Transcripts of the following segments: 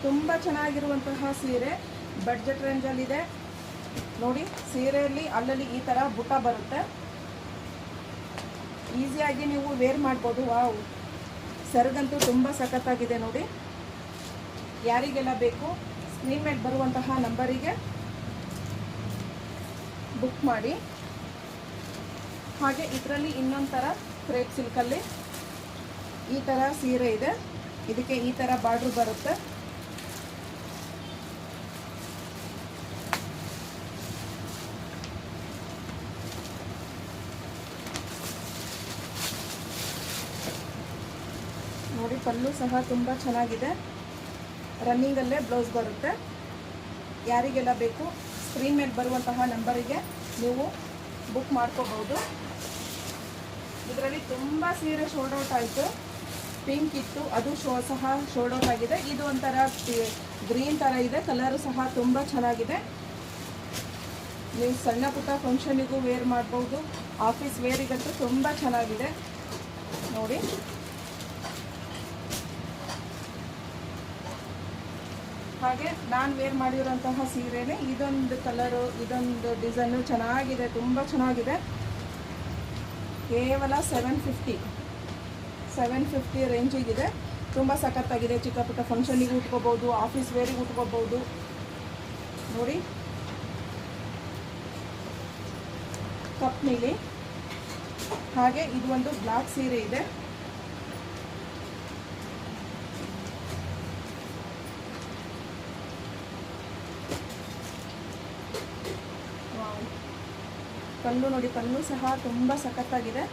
ತುಂಬ ಚೆನ್ನಾಗಿರುವಂತಹ ಸೀರೆ ಬಡ್ಜೆಟ್ ರೇಂಜಲ್ಲಿದೆ ನೋಡಿ. ಸೀರೆಯಲ್ಲಿ ಅಲ್ಲಲ್ಲಿ ಈ ಥರ ಬುಟ್ಟ ಬರುತ್ತೆ, ಈಸಿಯಾಗಿ ನೀವು ವೇರ್ ಮಾಡ್ಬೋದು. ವಾವ್, ಸೆರಗಂತೂ ತುಂಬ ಸಖತ್ತಾಗಿದೆ ನೋಡಿ. ಯಾರಿಗೆಲ್ಲ ಬೇಕು ಸ್ಕ್ರೀನ್ ಮೇಲೆ ಬರುವಂತಹ ನಂಬರಿಗೆ ಬುಕ್ ಮಾಡಿ. ಹಾಗೆ ಇದರಲ್ಲಿ ಇನ್ನೊಂದು ಥರ ಕ್ರೇಪ್ ಸಿಲ್ಕಲ್ಲಿ ಈ ಥರ ಸೀರೆ ಇದೆ, ಇದಕ್ಕೆ ಈ ಥರ ಬಾರ್ಡ್ರ್ ಬರುತ್ತೆ. ನೋಡಿ, ಪಲ್ಲು ಸಹ ತುಂಬ ಚೆನ್ನಾಗಿದೆ, ರನ್ನಿಂಗಲ್ಲೇ ಬ್ಲೌಸ್ ಬರುತ್ತೆ. ಯಾರಿಗೆಲ್ಲ ಬೇಕು ಸ್ಕ್ರೀನ್ ಮೇಲೆ ಬರುವಂತಹ ನಂಬರಿಗೆ ನೀವು ಬುಕ್ ಮಾಡ್ಕೋಬಹುದು. ಇದರಲ್ಲಿ ತುಂಬ ಸೀರೆ ಶೋಲ್ಡ್ ಔಟ್ ಆಯಿತು, ಪಿಂಕ್ ಇತ್ತು ಅದು ಸಹ ಶೋಲ್ಡ್ ಔಟ್ ಆಗಿದೆ. ಇದು ಒಂಥರ ಗ್ರೀನ್ ಥರ ಇದೆ, ಕಲರು ಸಹ ತುಂಬ ಚೆನ್ನಾಗಿದೆ. ನೀವು ಸಣ್ಣ ಪುಟ್ಟ ಫಂಕ್ಷನಿಗೂ ವೇರ್ ಮಾಡ್ಬೋದು, ಆಫೀಸ್ ವೇರಿಗಂತೂ ತುಂಬ ಚೆನ್ನಾಗಿದೆ ನೋಡಿ. ಹಾಗೆ ನಾನು ವೇರ್ ಮಾಡಿರೋಂತಹ ಸೀರೆನೇ ಇದೊಂದು ಕಲರು, ಇದೊಂದು ಡಿಸೈನು ಚೆನ್ನಾಗಿದೆ, ತುಂಬ ಚೆನ್ನಾಗಿದೆ. ಕೇವಲ 750 ರೇಂಜಿಗಿದೆ. ತುಂಬ ಸಖತ್ತಾಗಿದೆ. ಚಿಕ್ಕ ಪುಟ್ಟ ಫಂಕ್ಷನಿಗೆ ಉಟ್ಕೋಬೋದು, ಆಫೀಸ್ ವೇರಿಗೆ ಉಟ್ಕೋಬೋದು ನೋಡಿ. ಕಪ್ ನೀಲಿ. ಹಾಗೆ ಇದು ಒಂದು ಬ್ಲಾಕ್ ಸೀರೆ ಇದೆ, ಪಲ್ಲು ನೋಡಿ, ಪಲ್ಲು ಸಹ ತುಂಬ ಸಖತ್ತಾಗಿದೆ.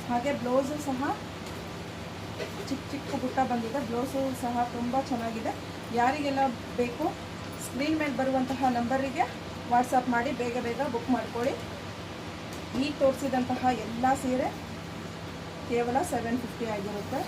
ಹಾಗೆ ಬ್ಲೌಸು ಸಹ ಚಿಕ್ಕ ಚಿಕ್ಕ ಬುಟ್ಟ ಬಂದಿದೆ, ಬ್ಲೌಸು ಸಹ ತುಂಬ ಚೆನ್ನಾಗಿದೆ. ಯಾರಿಗೆಲ್ಲ ಬೇಕು ಸ್ಕ್ರೀನ್ ಮೇಲೆ ಬರುವಂತಹ ನಂಬರಿಗೆ ವಾಟ್ಸಪ್ ಮಾಡಿ ಬೇಗ ಬೇಗ ಬುಕ್ ಮಾಡ್ಕೊಳ್ಳಿ. ಈಗ ತೋರಿಸಿದಂತಹ ಎಲ್ಲ ಸೀರೆ ಕೇವಲ 750 ಆಗಿರುತ್ತೆ.